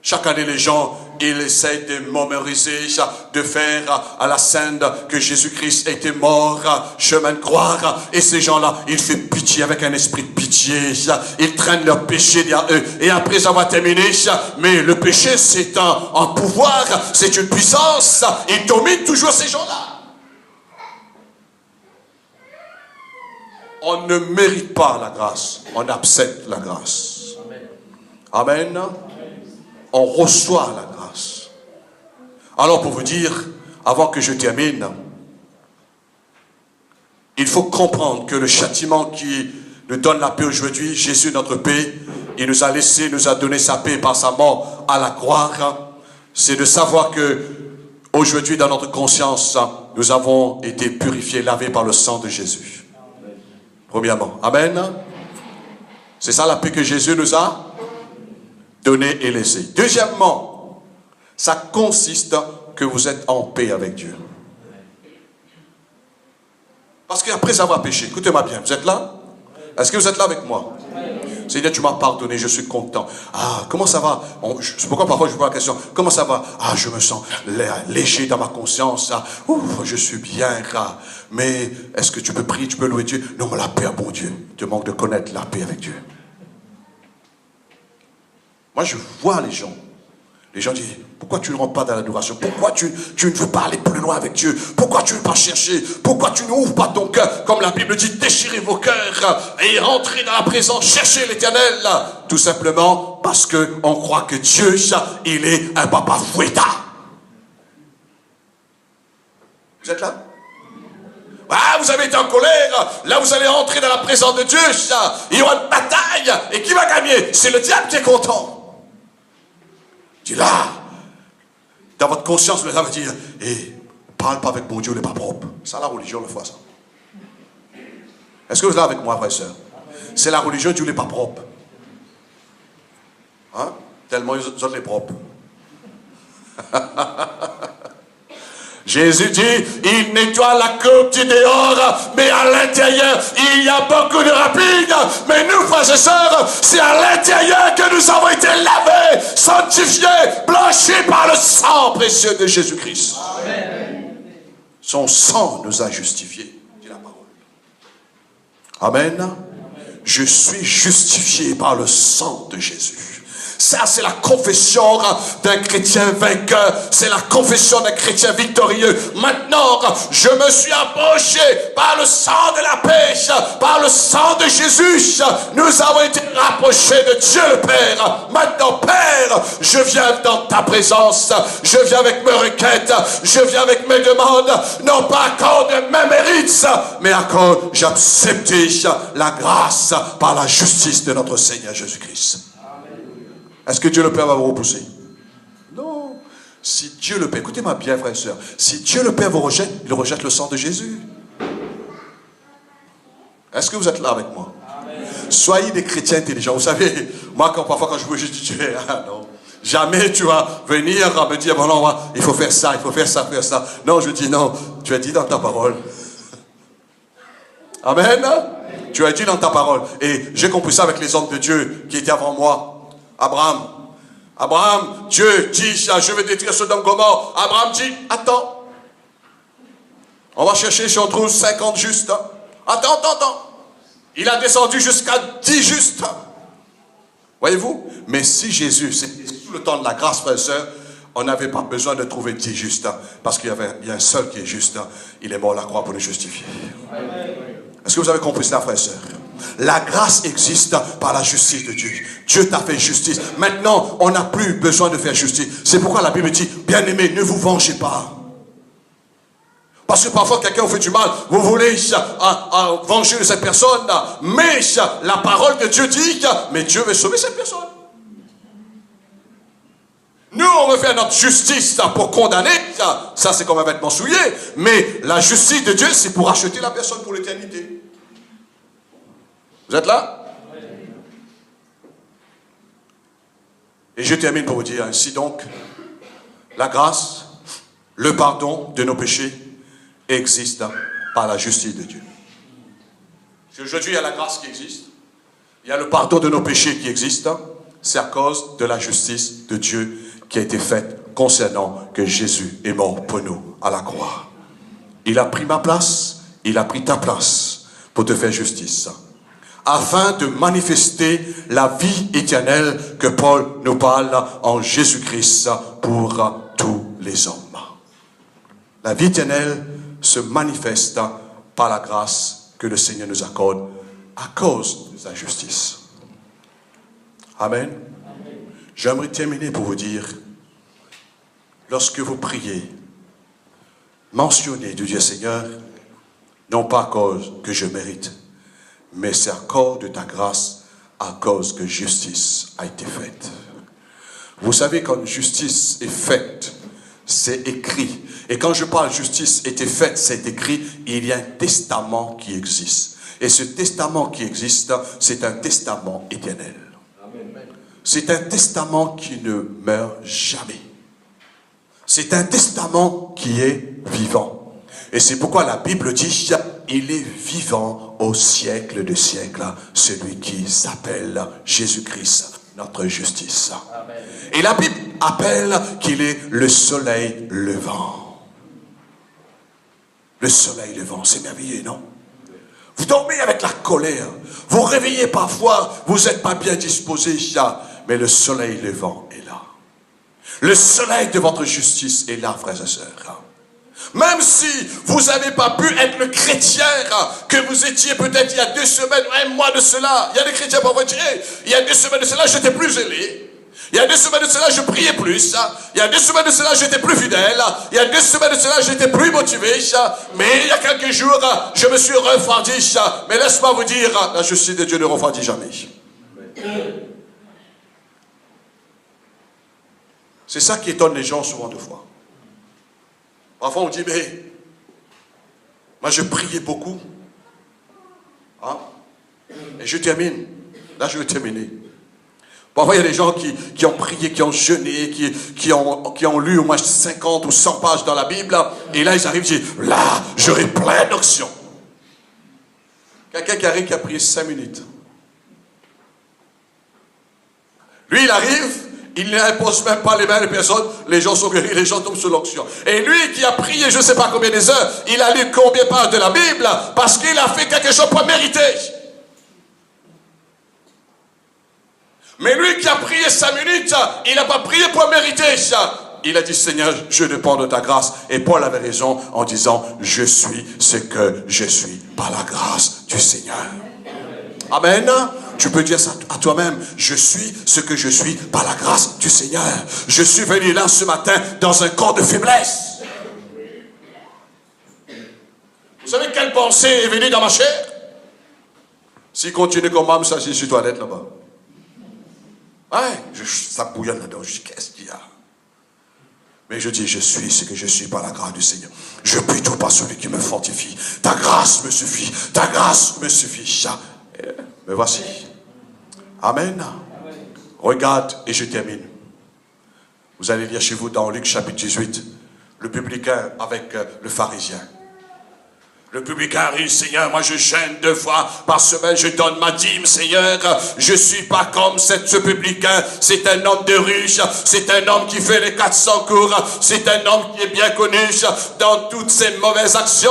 Speaker 1: Chaque année, les gens, ils essayent de mémoriser, de faire à la scène que Jésus-Christ était mort, chemin de croix. Et ces gens-là, ils font pitié avec un esprit de pitié. Ils traînent leur péché derrière eux. Et après avoir terminé, mais le péché, c'est un pouvoir, c'est une puissance. Il domine toujours ces gens-là. On ne mérite pas la grâce, on accepte la grâce. Amen. On reçoit la grâce. Alors pour vous dire, avant que je termine, il faut comprendre que le châtiment qui nous donne la paix aujourd'hui, Jésus notre paix, il nous a laissé, nous a donné sa paix par sa mort à la croix, c'est de savoir que aujourd'hui dans notre conscience, nous avons été purifiés, lavés par le sang de Jésus. Premièrement, amen. C'est ça la paix que Jésus nous a donnée et laissée. Deuxièmement, ça consiste que vous êtes en paix avec Dieu. Parce qu'après avoir péché, écoutez-moi bien, vous êtes là? Est-ce que vous êtes là avec moi? Seigneur, tu m'as pardonné, je suis content. Ah, comment ça va? C'est pourquoi parfois je vous pose la question, comment ça va? Ah, je me sens léger dans ma conscience. Ah, je suis bien. Ah. Mais est-ce que tu peux prier, tu peux louer Dieu? Non, mais la paix à bon Dieu. Tu manques de connaître la paix avec Dieu. Moi, je vois les gens. Les gens disent, pourquoi tu ne rentres pas dans l'adoration? Pourquoi tu ne veux pas aller plus loin avec Dieu? Pourquoi tu ne veux pas chercher? Pourquoi tu n'ouvres pas ton cœur? Comme la Bible dit, déchirez vos cœurs et rentrez dans la présence, cherchez l'Éternel. Tout simplement parce qu'on croit que Dieu, il est un papa fouettard. Vous êtes là? Ah, vous avez été en colère, là vous allez rentrer dans la présence de Dieu, il y aura une bataille, et qui va gagner? C'est le diable qui est content. Tu là, dans votre conscience, le diable va dire, parle pas avec mon Dieu, il n'est pas propre. Ça, la religion, le fois ça. Est-ce que vous êtes là avec moi, frère et soeur? C'est la religion, Dieu n'est pas propre. Hein? Tellement ils sont les propres. Jésus dit, il nettoie la coupe du dehors, mais à l'intérieur, il y a beaucoup de rapines. Mais nous, frères et sœurs, c'est à l'intérieur que nous avons été lavés, sanctifiés, blanchis par le sang précieux de Jésus-Christ. Son sang nous a justifiés, dit la parole. Amen. Je suis justifié par le sang de Jésus. Ça, c'est la confession d'un chrétien vainqueur. C'est la confession d'un chrétien victorieux. Maintenant, je me suis approché par le sang de la paix, par le sang de Jésus. Nous avons été rapprochés de Dieu le Père. Maintenant, Père, je viens dans ta présence. Je viens avec mes requêtes. Je viens avec mes demandes. Non pas à cause de mes mérites, mais à cause j'accepte la grâce par la justice de notre Seigneur Jésus-Christ. Est-ce que Dieu le Père va vous repousser? Non. Si Dieu le Père, écoutez-moi bien, frères et sœurs, si Dieu le Père vous rejette, il rejette le sang de Jésus. Est-ce que vous êtes là avec moi? Amen. Soyez des chrétiens intelligents. Vous savez, moi, parfois quand je vous dis Dieu, non. Jamais tu vas venir me dire, bon non, il faut faire ça, il faut faire ça, faire ça. Non, je dis non, tu as dit dans ta parole. Amen. Tu as dit dans ta parole. Et j'ai compris ça avec les hommes de Dieu qui étaient avant moi. Abraham, Dieu dit, je vais détruire Sodome Gomorrhe. Abraham dit, attends. On va chercher si on trouve 50 justes. Attends. Il a descendu jusqu'à 10 justes. Voyez-vous? Mais si Jésus, c'était sous le temps de la grâce, frères et sœurs, on n'avait pas besoin de trouver 10 justes. Parce qu'il y a un seul qui est juste. Il est mort à la croix pour nous justifier. Est-ce que vous avez compris cela, frères et sœurs? La grâce existe par la justice de Dieu. Dieu t'a fait justice. Maintenant, on n'a plus besoin de faire justice. C'est pourquoi la Bible dit, bien-aimés, ne vous vengez pas. Parce que parfois quelqu'un vous fait du mal, vous voulez venger de cette personne, mais la parole de Dieu dit, mais Dieu veut sauver cette personne. Nous, on veut faire notre justice pour condamner, ça c'est comme un vêtement souillé, mais la justice de Dieu, c'est pour racheter la personne pour l'éternité. Vous êtes là? Et je termine pour vous dire, ainsi donc, la grâce, le pardon de nos péchés existe par la justice de Dieu. Aujourd'hui, il y a la grâce qui existe, il y a le pardon de nos péchés qui existe, c'est à cause de la justice de Dieu qui a été faite concernant que Jésus est mort pour nous à la croix. Il a pris ma place, il a pris ta place pour te faire justice, afin de manifester la vie éternelle que Paul nous parle en Jésus-Christ pour tous les hommes. La vie éternelle se manifeste par la grâce que le Seigneur nous accorde à cause de sa justice. Amen. J'aimerais terminer pour vous dire, lorsque vous priez, mentionnez de Dieu Seigneur, non pas à cause que je mérite, mais c'est à cause de ta grâce, à cause que justice a été faite. Vous savez, quand justice est faite, c'est écrit. Et quand je parle justice était faite, c'est écrit, il y a un testament qui existe. Et ce testament qui existe, c'est un testament éternel. C'est un testament qui ne meurt jamais. C'est un testament qui est vivant. Et c'est pourquoi la Bible dit, il est vivant au siècle des siècles, celui qui s'appelle Jésus-Christ, notre justice. Amen. Et la Bible appelle qu'il est le soleil levant. Le soleil levant, c'est merveilleux, non? Vous dormez avec la colère, vous réveillez parfois, vous n'êtes pas bien disposé, mais le soleil levant est là. Le soleil de votre justice est là, frères et sœurs. Même si vous n'avez pas pu être le chrétien que vous étiez peut-être il y a 2 semaines, un mois de cela. Il y a des chrétiens pour vous dire, il y a 2 semaines de cela, j'étais plus zélé. Il y a 2 semaines de cela, je priais plus. Il y a 2 semaines de cela, j'étais plus fidèle. Il y a 2 semaines de cela, j'étais plus motivé. Mais il y a quelques jours, je me suis refroidi. Mais laisse-moi vous dire, la justice de Dieu ne refroidit jamais. C'est ça qui étonne les gens souvent de fois. Parfois on dit, mais moi je priais beaucoup. Hein? Et je termine. Là je vais terminer. Parfois il y a des gens qui ont prié, qui ont jeûné, qui ont lu au moins 50 ou 100 pages dans la Bible. Et là ils arrivent et disent, là j'aurai plein d'options. Quelqu'un qui arrive qui a prié 5 minutes. Lui il arrive. Il n'impose même pas les mains des personnes, les gens sont guéris, les gens tombent sur l'onction. Et lui qui a prié je ne sais pas combien des heures, il a lu combien de pages de la Bible, parce qu'il a fait quelque chose pour mériter. Mais lui qui a prié 5 minutes, il n'a pas prié pour mériter. Il a dit, Seigneur, je dépends de ta grâce. Et Paul avait raison en disant, je suis ce que je suis par la grâce du Seigneur. Amen. Tu peux dire ça à toi-même. Je suis ce que je suis par la grâce du Seigneur. Je suis venu là ce matin dans un corps de faiblesse. Vous savez quelle pensée est venue dans ma chair? S'il continue comme moi, ça c'est sur toilette là-bas. Ouais, ça bouillonne là-dedans. Je dis, qu'est-ce qu'il y a? Mais je dis, je suis ce que je suis par la grâce du Seigneur. Je prie tout par celui qui me fortifie. Ta grâce me suffit. Ta grâce me suffit. Me voici. Amen. Regarde, et je termine. Vous allez lire chez vous dans Luc chapitre 18, le publicain avec le pharisien. Le publicain dit, Seigneur, moi je jeûne 2 fois par semaine, je donne ma dîme, Seigneur. Je ne suis pas comme ce publicain. C'est un homme de riche, c'est un homme qui fait les 400 cours, c'est un homme qui est bien connu dans toutes ses mauvaises actions.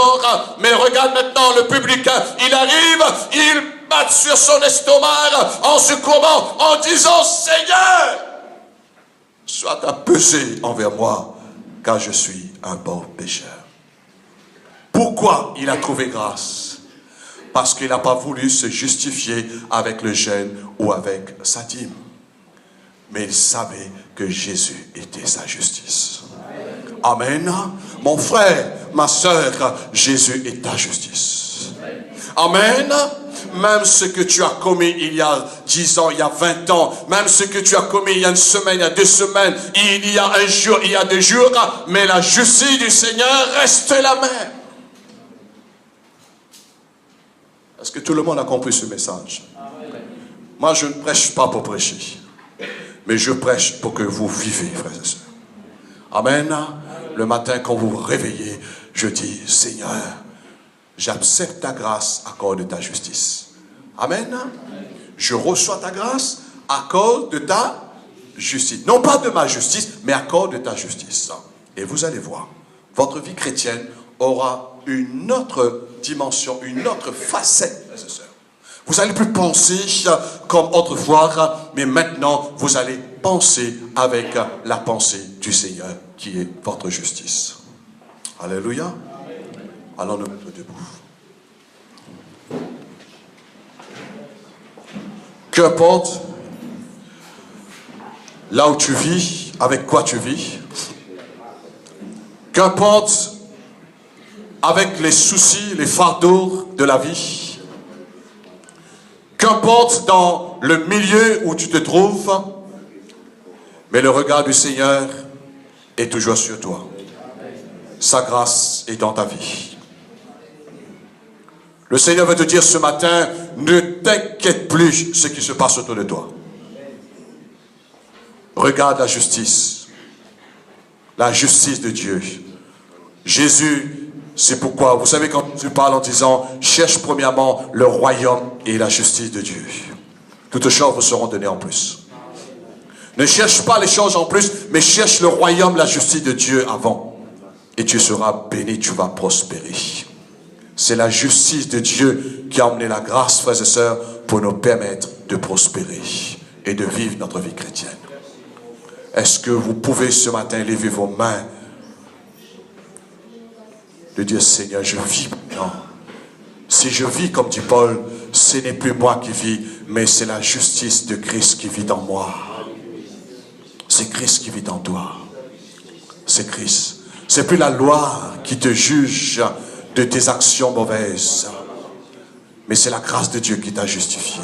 Speaker 1: Mais regarde maintenant le publicain, il arrive, il bat sur son estomac en se courbant, en disant, Seigneur, sois apaisé envers moi, car je suis un pauvre pécheur. Pourquoi il a trouvé grâce? Parce qu'il n'a pas voulu se justifier avec le jeûne ou avec sa dîme. Mais il savait que Jésus était sa justice. Amen. Mon frère, ma soeur, Jésus est ta justice. Amen. Même ce que tu as commis il y a 10 ans, il y a 20 ans, même ce que tu as commis il y a une semaine, il y a 2 semaines, il y a un jour, il y a 2 jours, mais la justice du Seigneur reste la même. Est-ce que tout le monde a compris ce message? Moi, je ne prêche pas pour prêcher, mais je prêche pour que vous vivez, frères et sœurs. Amen. Le matin, quand vous vous réveillez, je dis, Seigneur, j'accepte ta grâce à cause de ta justice. Amen. Je reçois ta grâce à cause de ta justice. Non pas de ma justice, mais à cause de ta justice. Et vous allez voir, votre vie chrétienne aura une autre dimension, une autre facette, frères et sœurs. Vous n'allez plus penser comme autrefois, mais maintenant, vous allez penser avec la pensée du Seigneur, qui est votre justice. Alléluia. Allons nous mettre debout. Qu'importe là où tu vis, avec quoi tu vis, qu'importe avec les soucis, les fardeaux de la vie, qu'importe dans le milieu où tu te trouves, mais le regard du Seigneur est toujours sur toi. Sa grâce est dans ta vie. Le Seigneur veut te dire ce matin, ne t'inquiète plus ce qui se passe autour de toi. Regarde la justice de Dieu. Jésus, c'est pourquoi, vous savez, quand tu parles en disant, cherche premièrement le royaume et la justice de Dieu. Toutes choses vous seront données en plus. Ne cherche pas les choses en plus, mais cherche le royaume, la justice de Dieu avant. Et tu seras béni, tu vas prospérer. C'est la justice de Dieu qui a amené la grâce, frères et sœurs, pour nous permettre de prospérer et de vivre notre vie chrétienne. Est-ce que vous pouvez ce matin lever vos mains, de dire, Seigneur, je vis maintenant. Si je vis, comme dit Paul, ce n'est plus moi qui vis, mais c'est la justice de Christ qui vit en moi. C'est Christ qui vit en toi. C'est Christ. C'est plus la loi qui te juge de tes actions mauvaises, mais c'est la grâce de Dieu qui t'a justifié.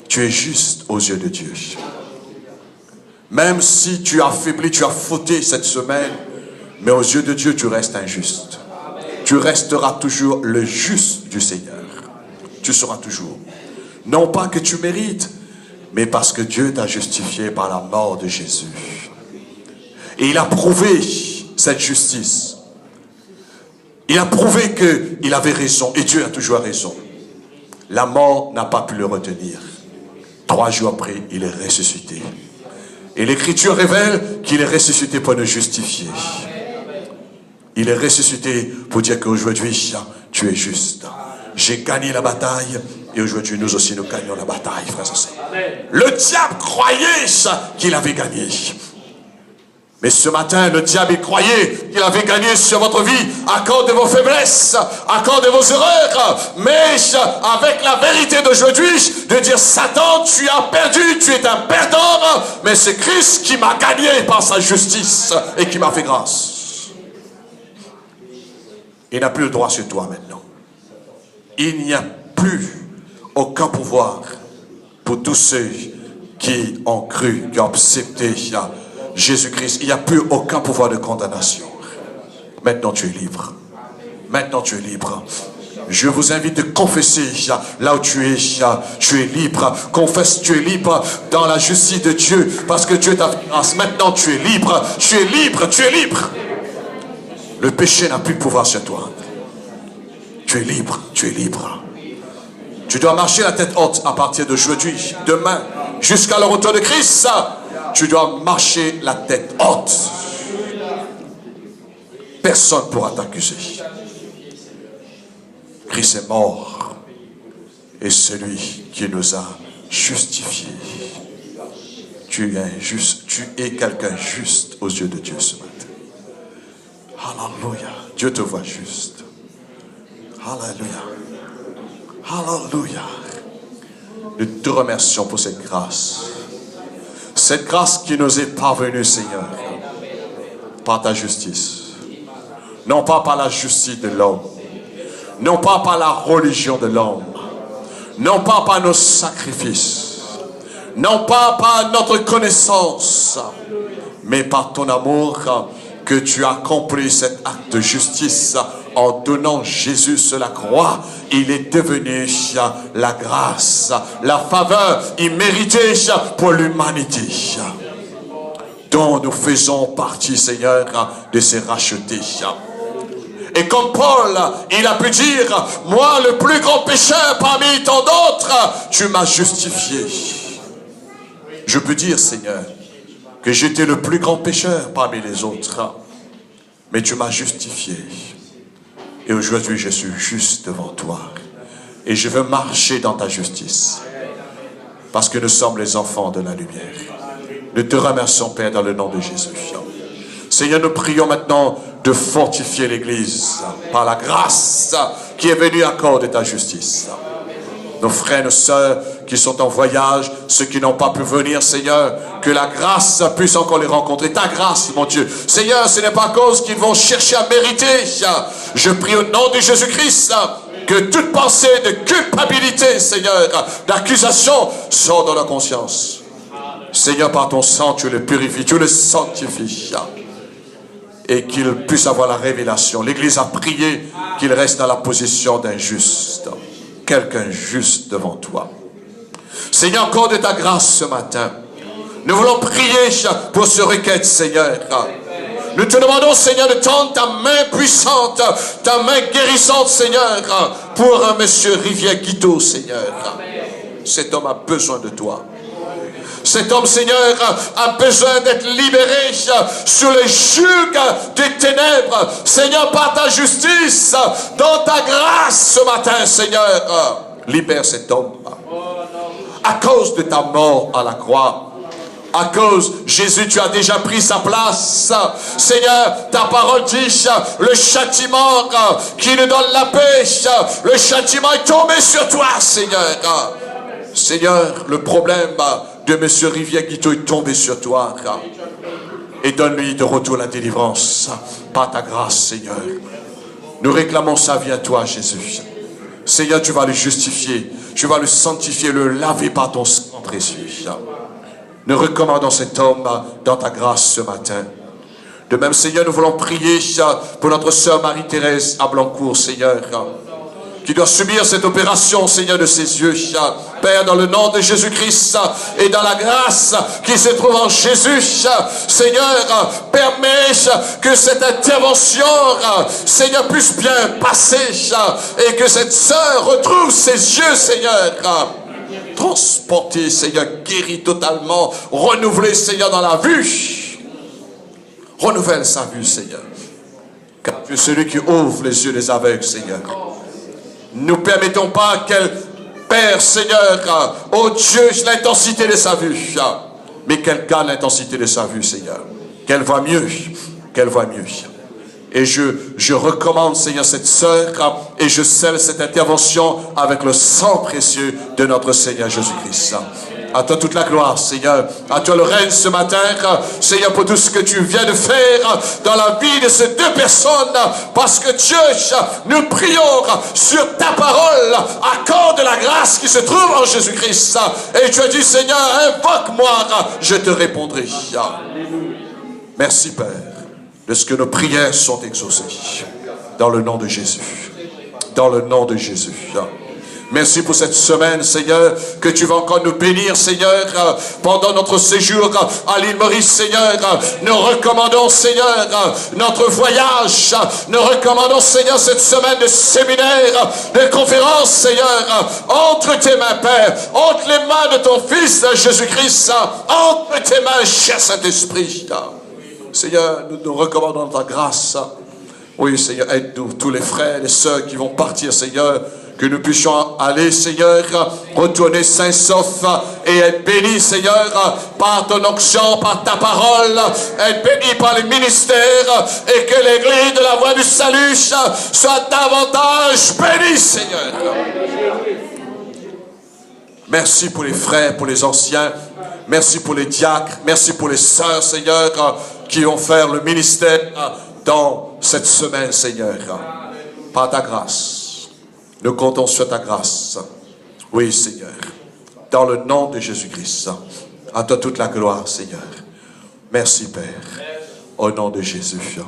Speaker 1: Tu es juste aux yeux de Dieu. Même si tu as faibli, tu as fauté cette semaine, mais aux yeux de Dieu, tu restes injuste. Tu resteras toujours le juste du Seigneur. Tu seras toujours. Non pas que tu mérites, mais parce que Dieu t'a justifié par la mort de Jésus. Et il a prouvé cette justice. Il a prouvé qu'il avait raison, et Dieu a toujours raison. La mort n'a pas pu le retenir. 3 jours après, il est ressuscité. Et l'Écriture révèle qu'il est ressuscité pour nous justifier. Il est ressuscité pour dire qu'aujourd'hui, tu es juste. J'ai gagné la bataille, et aujourd'hui, nous aussi, nous gagnons la bataille, frères et sœurs. Le diable croyait qu'il avait gagné. Mais ce matin, le diable croyait qu'il avait gagné sur votre vie à cause de vos faiblesses, à cause de vos erreurs. Mais avec la vérité d'aujourd'hui, de dire, Satan, tu as perdu, tu es un perdant, mais c'est Christ qui m'a gagné par sa justice et qui m'a fait grâce. Il n'a plus le droit sur toi maintenant. Il n'y a plus aucun pouvoir pour tous ceux qui ont cru, qui ont accepté Jésus-Christ. Il n'y a plus aucun pouvoir de condamnation. Maintenant tu es libre. Maintenant tu es libre. Je vous invite de confesser là où tu es libre. Confesse, tu es libre dans la justice de Dieu, parce que Dieu t'a fait grâce. Maintenant tu es libre, tu es libre, tu es libre. Le péché n'a plus de pouvoir sur toi. Tu es libre, tu es libre. Tu dois marcher la tête haute à partir d'aujourd'hui, demain, jusqu'à le retour de Christ. Tu dois marcher la tête haute. Personne ne pourra t'accuser. Christ est mort et celui qui nous a justifiés. Tu es juste, tu es quelqu'un juste aux yeux de Dieu ce matin. Alléluia. Dieu te voit juste. Alléluia. Alléluia. Nous te remercions pour cette grâce. Cette grâce qui nous est parvenue, Seigneur. par ta justice. Non pas par la justice de l'homme. Non pas par la religion de l'homme. Non pas par nos sacrifices. Non pas par notre connaissance. Mais par ton amour que tu as accompli cet acte de justice en donnant Jésus sur la croix. Il est devenu la grâce, la faveur imméritée pour l'humanité, dont nous faisons partie, Seigneur, de ces rachetés. Et comme Paul, il a pu dire, moi le plus grand pécheur parmi tant d'autres, tu m'as justifié. Je peux dire, Seigneur, que j'étais le plus grand pécheur parmi les autres, mais tu m'as justifié. Et aujourd'hui, je suis juste devant toi. Et je veux marcher dans ta justice. Parce que nous sommes les enfants de la lumière. Nous te remercions, Père, dans le nom de Jésus. Seigneur, nous prions maintenant de fortifier l'Église par la grâce qui est venue à cause de ta justice. Nos frères, nos sœurs qui sont en voyage, ceux qui n'ont pas pu venir, Seigneur, que la grâce puisse encore les rencontrer. Ta grâce, mon Dieu. Seigneur, ce n'est pas à cause qu'ils vont chercher à mériter. Je prie au nom de Jésus-Christ que toute pensée de culpabilité, Seigneur, d'accusation, sorte dans la conscience. Seigneur, par ton sang, tu le purifies, tu le sanctifies. Et qu'il puisse avoir la révélation. L'Église a prié qu'il reste dans la position d'un juste. Quelqu'un juste devant toi. Seigneur, encore de ta grâce ce matin. Nous voulons prier pour ce requête, Seigneur. Nous te demandons, Seigneur, de tendre ta main puissante, ta main guérissante, Seigneur, pour un monsieur Rivière-Guiteau, Seigneur. Cet homme a besoin de toi. Cet homme, Seigneur, a besoin d'être libéré sur les juges des ténèbres. Seigneur, par ta justice, dans ta grâce ce matin, Seigneur, libère cet homme. À cause de ta mort à la croix, à cause, Jésus, tu as déjà pris sa place. Seigneur, ta parole dit, le châtiment qui nous donne la paix, le châtiment est tombé sur toi, Seigneur. Seigneur, le problème de M. Rivière-Guiteau est tombé sur toi. Et donne-lui de retour la délivrance par ta grâce, Seigneur. Nous réclamons sa vie à toi, Jésus. Seigneur, tu vas le justifier. Tu vas le sanctifier, le laver par ton sang précieux. Nous recommandons cet homme dans ta grâce ce matin. De même, Seigneur, nous voulons prier pour notre sœur Marie-Thérèse à Blancourt, Seigneur, qui doit subir cette opération, Seigneur, de ses yeux. Père, dans le nom de Jésus-Christ et dans la grâce qui se trouve en Jésus, Seigneur, permets que cette intervention, Seigneur, puisse bien passer et que cette sœur retrouve ses yeux, Seigneur, transportée, Seigneur, guérie totalement, renouvelée, Seigneur, dans la vue. Renouvelle sa vue, Seigneur. Car tu es celui qui ouvre les yeux des aveugles, Seigneur. Nous ne permettons pas qu'elle perd, Seigneur, oh Dieu, l'intensité de sa vue, mais qu'elle gagne l'intensité de sa vue, Seigneur. Qu'elle voit mieux, qu'elle voit mieux. Et je recommande, Seigneur, cette sœur, et je scelle cette intervention avec le sang précieux de notre Seigneur Jésus-Christ. À toi toute la gloire, Seigneur. À toi le règne ce matin, Seigneur, pour tout ce que tu viens de faire dans la vie de ces deux personnes. Parce que Dieu, nous prions sur ta parole, accorde la grâce qui se trouve en Jésus-Christ. Et tu as dit, Seigneur, invoque-moi, je te répondrai. Merci, Père, de ce que nos prières sont exaucées. Dans le nom de Jésus. Dans le nom de Jésus. Merci pour cette semaine, Seigneur, que tu vas encore nous bénir, Seigneur, pendant notre séjour à l'île Maurice, Seigneur. Nous recommandons, Seigneur, notre voyage. Nous recommandons, Seigneur, cette semaine de séminaire, de conférence, Seigneur. Entre tes mains, Père, entre les mains de ton Fils, Jésus-Christ, entre tes mains, cher Saint-Esprit. Seigneur, nous nous recommandons ta grâce. Oui, Seigneur, aide-nous, tous les frères et les sœurs qui vont partir, Seigneur, que nous puissions aller, Seigneur, retourner sains saufs et être bénis, Seigneur, par ton onction, par ta parole, être bénis par les ministères et que l'église de la voie du salut soit davantage bénie, Seigneur. Merci pour les frères, pour les anciens. Merci pour les diacres. Merci pour les sœurs, Seigneur. qui vont faire le ministère dans cette semaine, Seigneur. Par ta grâce. Nous comptons sur ta grâce. Oui, Seigneur. Dans le nom de Jésus-Christ. À toi toute la gloire, Seigneur. Merci, Père. Au nom de Jésus.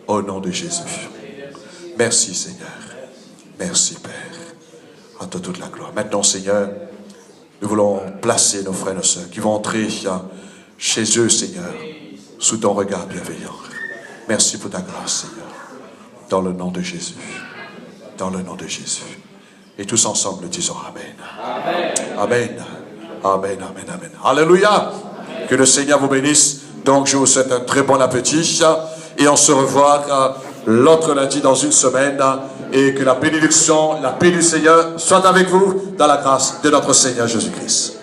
Speaker 1: Au nom de Jésus. Merci, Seigneur. Merci, Père. À toi toute la gloire. Maintenant, Seigneur, nous voulons placer nos frères et nos sœurs qui vont entrer chez eux, Seigneur, sous ton regard bienveillant. Merci pour ta grâce, Seigneur. Dans le nom de Jésus. Dans le nom de Jésus. Et tous ensemble, disons Amen. Amen. Amen. Amen, amen, amen. Alléluia. Que le Seigneur vous bénisse. Donc, je vous souhaite un très bon appétit. Et on se revoit l'autre lundi dans une semaine. Et que la bénédiction, la paix du Seigneur soit avec vous dans la grâce de notre Seigneur Jésus-Christ.